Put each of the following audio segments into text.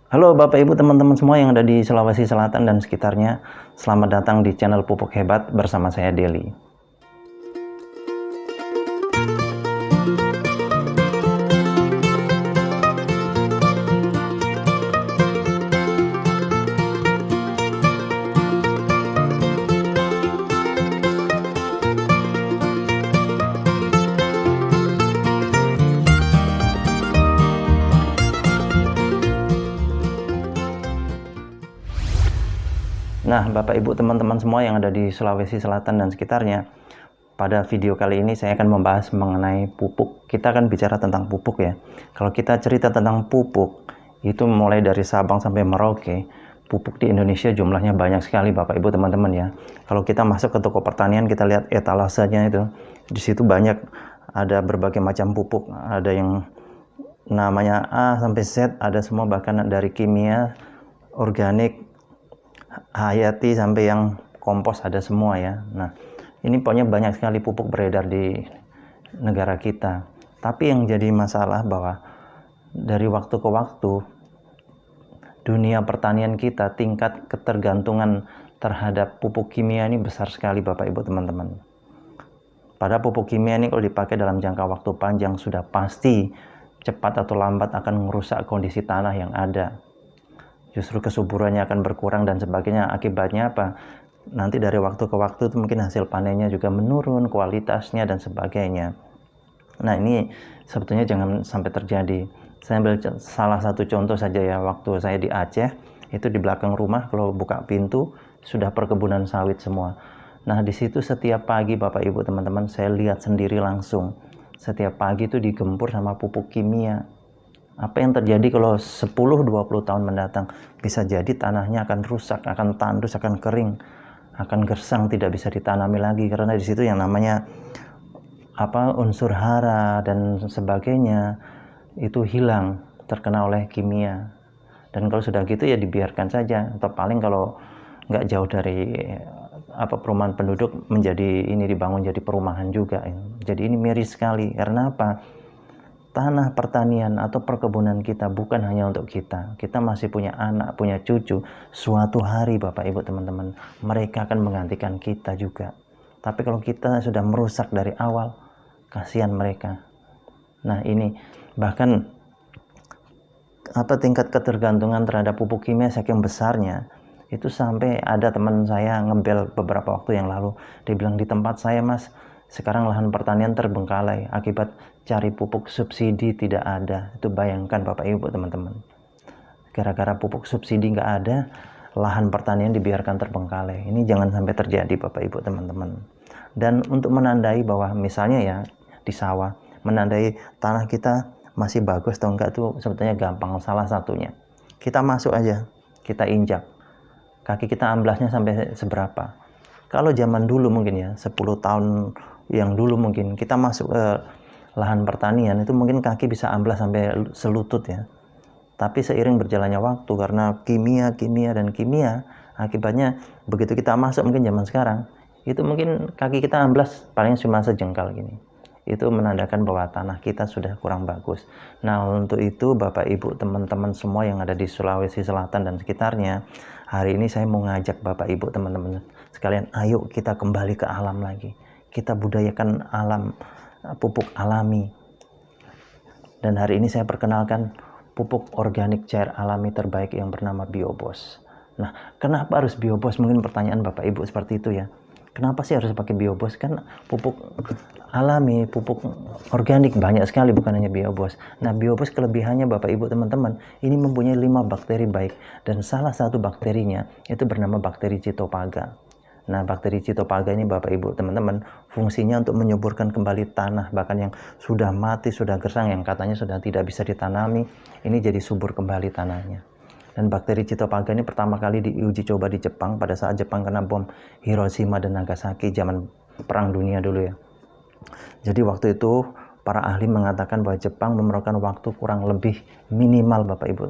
Halo Bapak Ibu teman-teman semua yang ada di Sulawesi Selatan dan sekitarnya. Selamat datang di channel Pupuk Hebat bersama saya Deli. Nah, Bapak Ibu teman-teman semua yang ada di Sulawesi Selatan dan sekitarnya, pada video kali ini saya akan membahas mengenai pupuk. Kita akan bicara tentang pupuk ya. Kalau kita cerita tentang pupuk, itu mulai dari Sabang sampai Merauke, pupuk di Indonesia jumlahnya banyak sekali Bapak Ibu teman-teman ya. Kalau kita masuk ke toko pertanian, kita lihat etalasenya itu, di situ banyak ada berbagai macam pupuk, ada yang namanya A sampai Z, ada semua, bahkan dari kimia, organik, hayati sampai yang kompos ada semua ya. Nah, ini pokoknya banyak sekali pupuk beredar di negara kita. Tapi yang jadi masalah bahwa dari waktu ke waktu dunia pertanian kita tingkat ketergantungan terhadap pupuk kimia ini besar sekali Bapak Ibu teman-teman. Pada pupuk kimia ini kalau dipakai dalam jangka waktu panjang sudah pasti cepat atau lambat akan merusak kondisi tanah yang ada. Justru kesuburannya akan berkurang dan sebagainya. Akibatnya apa? Nanti dari waktu ke waktu itu mungkin hasil panennya juga menurun, kualitasnya dan sebagainya. Nah, ini sebetulnya jangan sampai terjadi. Saya ambil salah satu contoh saja ya, waktu saya di Aceh, itu di belakang rumah kalau buka pintu sudah perkebunan sawit semua. Nah, di situ setiap pagi Bapak Ibu teman-teman saya lihat sendiri langsung. Setiap pagi itu digempur sama pupuk kimia. Apa yang terjadi kalau 10-20 tahun mendatang? Bisa jadi tanahnya akan rusak, akan tandus, akan kering, akan gersang, tidak bisa ditanami lagi karena di situ yang namanya unsur hara dan sebagainya itu hilang, terkena oleh kimia. Dan kalau sudah gitu ya dibiarkan saja, atau paling kalau nggak jauh dari perumahan penduduk dibangun jadi perumahan juga. Jadi ini miris sekali. Karena apa? Tanah pertanian atau perkebunan kita bukan hanya untuk kita. Kita masih punya anak, punya cucu. Suatu hari Bapak Ibu teman-teman, mereka akan menggantikan kita juga. Tapi kalau kita sudah merusak dari awal, kasihan mereka. Nah, ini bahkan tingkat ketergantungan terhadap pupuk kimia saking besarnya, itu sampai ada teman saya ngebel beberapa waktu yang lalu. Dia bilang, di tempat saya Mas, sekarang lahan pertanian terbengkalai akibat cari pupuk subsidi tidak ada. Itu bayangkan Bapak Ibu teman-teman. Gara-gara pupuk subsidi nggak ada, lahan pertanian dibiarkan terbengkalai. Ini jangan sampai terjadi Bapak Ibu teman-teman. Dan untuk menandai bahwa misalnya ya di sawah, menandai tanah kita masih bagus atau enggak tuh sebetulnya gampang. Salah satunya, kita masuk aja, kita injak. Kaki kita amblasnya sampai seberapa. Kalau zaman dulu mungkin ya, 10 tahun yang dulu mungkin kita masuk ke lahan pertanian itu mungkin kaki bisa amblas sampai selutut ya. Tapi seiring berjalannya waktu karena kimia, akibatnya begitu kita masuk mungkin zaman sekarang, itu mungkin kaki kita amblas paling cuma sejengkal gini. Itu menandakan bahwa tanah kita sudah kurang bagus. Nah, untuk itu Bapak Ibu teman-teman semua yang ada di Sulawesi Selatan dan sekitarnya, hari ini saya mau ngajak Bapak Ibu teman-teman sekalian, ayo kita kembali ke alam lagi. Kita budayakan alam, pupuk alami. Dan hari ini saya perkenalkan pupuk organik cair alami terbaik yang bernama Biobos. Nah, kenapa harus Biobos? Mungkin pertanyaan Bapak Ibu seperti itu ya. Kenapa sih harus pakai Biobos? Kan pupuk alami, pupuk organik banyak sekali, bukan hanya Biobos. Nah, Biobos kelebihannya Bapak Ibu teman-teman, ini mempunyai 5 bakteri baik. Dan salah satu bakterinya itu bernama bakteri Cytophaga. Nah, bakteri Cytophaga ini Bapak Ibu teman-teman, fungsinya untuk menyuburkan kembali tanah, bahkan yang sudah mati, sudah gersang, yang katanya sudah tidak bisa ditanami, ini jadi subur kembali tanahnya. Dan bakteri Cytophaga ini pertama kali diuji coba di Jepang pada saat Jepang kena bom Hiroshima dan Nagasaki zaman Perang Dunia dulu ya. Jadi waktu itu para ahli mengatakan bahwa Jepang memerlukan waktu kurang lebih minimal Bapak Ibu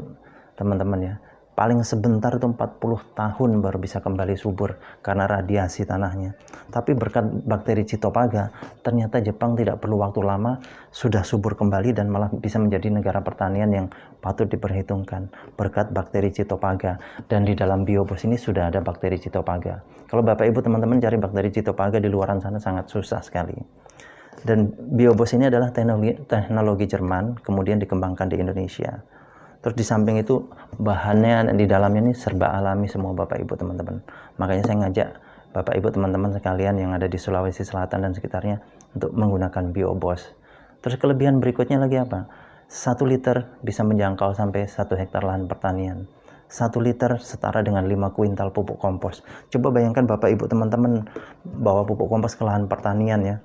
teman-teman ya, paling sebentar itu 40 tahun baru bisa kembali subur karena radiasi tanahnya. Tapi berkat bakteri Citophaga, ternyata Jepang tidak perlu waktu lama sudah subur kembali dan malah bisa menjadi negara pertanian yang patut diperhitungkan berkat bakteri Citophaga. Dan di dalam Biobos ini sudah ada bakteri Citophaga. Kalau Bapak Ibu teman-teman cari bakteri Citophaga di luaran sana sangat susah sekali. Dan Biobos ini adalah teknologi Jerman, kemudian dikembangkan di Indonesia. Terus di samping itu bahannya di dalamnya ini serba alami semua Bapak Ibu teman-teman. Makanya saya ngajak Bapak Ibu teman-teman sekalian yang ada di Sulawesi Selatan dan sekitarnya untuk menggunakan Biobos. Terus kelebihan berikutnya lagi apa? 1 liter bisa menjangkau sampai 1 hektar lahan pertanian. 1 liter setara dengan 5 kuintal pupuk kompos. Coba bayangkan Bapak Ibu teman-teman bawa pupuk kompos ke lahan pertanian ya.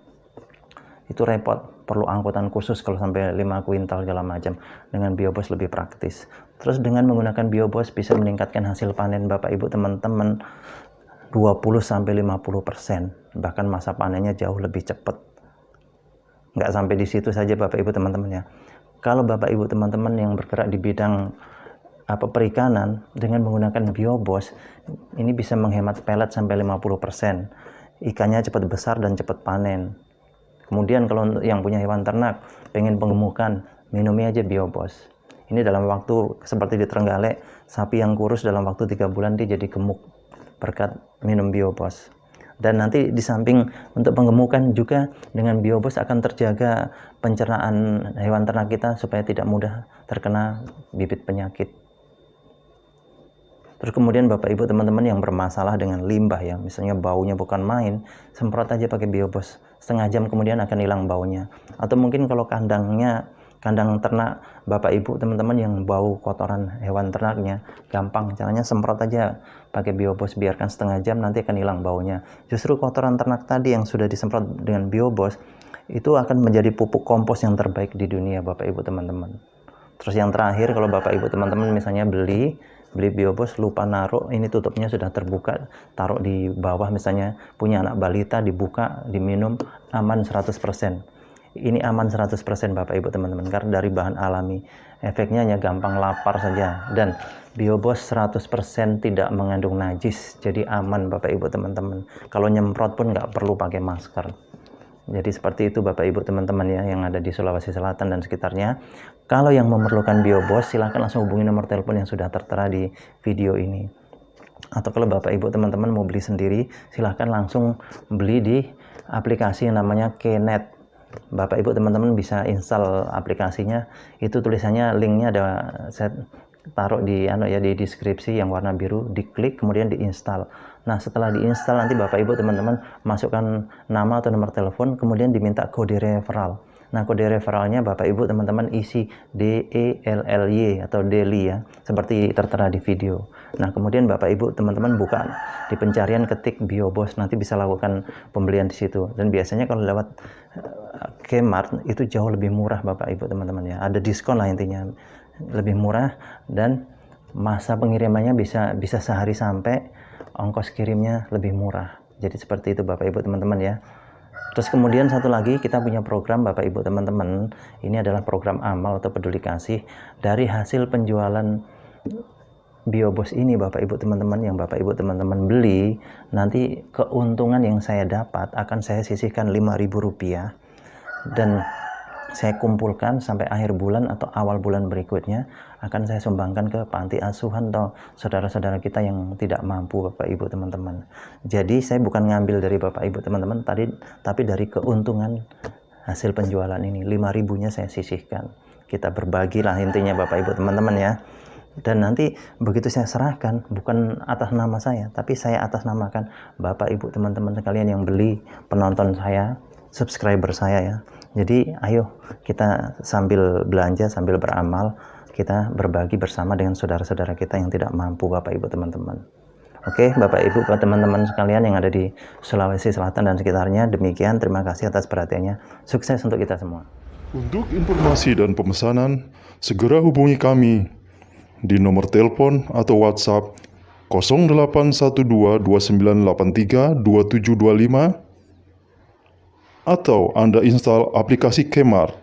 Itu repot, perlu angkutan khusus kalau sampai 5 kuintal segala macam. Dengan Biobos lebih praktis. Terus dengan menggunakan Biobos bisa meningkatkan hasil panen Bapak Ibu teman-teman 20-50%. Bahkan masa panennya jauh lebih cepat. Nggak sampai di situ saja Bapak Ibu teman-teman ya. Kalau Bapak Ibu teman-teman yang bergerak di bidang perikanan, dengan menggunakan Biobos ini bisa menghemat pelet sampai 50%. Ikannya cepat besar dan cepat panen. Kemudian kalau untuk yang punya hewan ternak, pengen penggemukan, minumnya aja Biobos. Ini dalam waktu seperti di Trenggalek, sapi yang kurus dalam waktu 3 bulan dia jadi gemuk berkat minum Biobos. Dan nanti di samping untuk penggemukan juga dengan Biobos akan terjaga pencernaan hewan ternak kita supaya tidak mudah terkena bibit penyakit. Terus kemudian Bapak Ibu teman-teman yang bermasalah dengan limbah ya, misalnya baunya bukan main, semprot aja pakai Biobos. Setengah jam kemudian akan hilang baunya. Atau mungkin kalau kandang ternak Bapak Ibu teman-teman yang bau kotoran hewan ternaknya, gampang caranya semprot aja pakai Biobos, biarkan setengah jam nanti akan hilang baunya. Justru kotoran ternak tadi yang sudah disemprot dengan Biobos itu akan menjadi pupuk kompos yang terbaik di dunia Bapak Ibu teman-teman. Terus yang terakhir, kalau Bapak Ibu teman-teman misalnya beli Biobos lupa naruh, ini tutupnya sudah terbuka, taruh di bawah misalnya, punya anak balita, dibuka, diminum, aman 100%. Ini aman 100% Bapak Ibu teman-teman, karena dari bahan alami. Efeknya hanya gampang lapar saja. Dan Biobos 100% tidak mengandung najis, jadi aman Bapak Ibu teman-teman. Kalau nyemprot pun nggak perlu pakai masker. Jadi seperti itu Bapak Ibu teman-teman ya yang ada di Sulawesi Selatan dan sekitarnya. Kalau yang memerlukan Biobos silahkan langsung hubungi nomor telepon yang sudah tertera di video ini. Atau kalau Bapak Ibu teman-teman mau beli sendiri, silahkan langsung beli di aplikasi yang namanya Kenet. Bapak Ibu teman-teman bisa install aplikasinya. Itu tulisannya, linknya ada, saya taruh di deskripsi yang warna biru, diklik kemudian diinstal. Nah setelah diinstal nanti Bapak Ibu teman-teman masukkan nama atau nomor telepon, kemudian diminta kode referral. Nah kode referralnya Bapak Ibu teman-teman isi DELLY atau DELY ya, seperti tertera di video. Nah kemudian Bapak Ibu teman-teman buka di pencarian, ketik Biobos, nanti bisa lakukan pembelian di situ. Dan biasanya kalau lewat Kmart itu jauh lebih murah Bapak Ibu teman-teman ya, ada diskon lah intinya, lebih murah dan masa pengirimannya bisa sehari sampai, ongkos kirimnya lebih murah. Jadi seperti itu Bapak Ibu teman-teman ya. Terus kemudian satu lagi kita punya program Bapak Ibu teman-teman, ini adalah program amal atau peduli kasih. Dari hasil penjualan Biobos ini Bapak Ibu teman-teman, yang Bapak Ibu teman-teman beli, nanti keuntungan yang saya dapat akan saya sisihkan Rp5.000 dan saya kumpulkan sampai akhir bulan atau awal bulan berikutnya akan saya sumbangkan ke panti asuhan atau saudara-saudara kita yang tidak mampu Bapak Ibu teman-teman. Jadi saya bukan ngambil dari Bapak Ibu teman-teman tapi dari keuntungan hasil penjualan ini, 5.000-nya saya sisihkan. Kita berbagilah intinya Bapak Ibu teman-teman ya. Dan nanti begitu saya serahkan, bukan atas nama saya, tapi saya atas namakan Bapak Ibu teman-teman sekalian yang beli, penonton saya, subscriber saya ya. Jadi ayo kita sambil belanja, sambil beramal, kita berbagi bersama dengan saudara-saudara kita yang tidak mampu Bapak Ibu teman-teman. Oke Bapak Ibu teman-teman sekalian yang ada di Sulawesi Selatan dan sekitarnya, demikian, terima kasih atas perhatiannya. Sukses untuk kita semua. Untuk informasi dan pemesanan, segera hubungi kami di nomor telepon atau WhatsApp 081229832725 atau Anda install aplikasi Kemart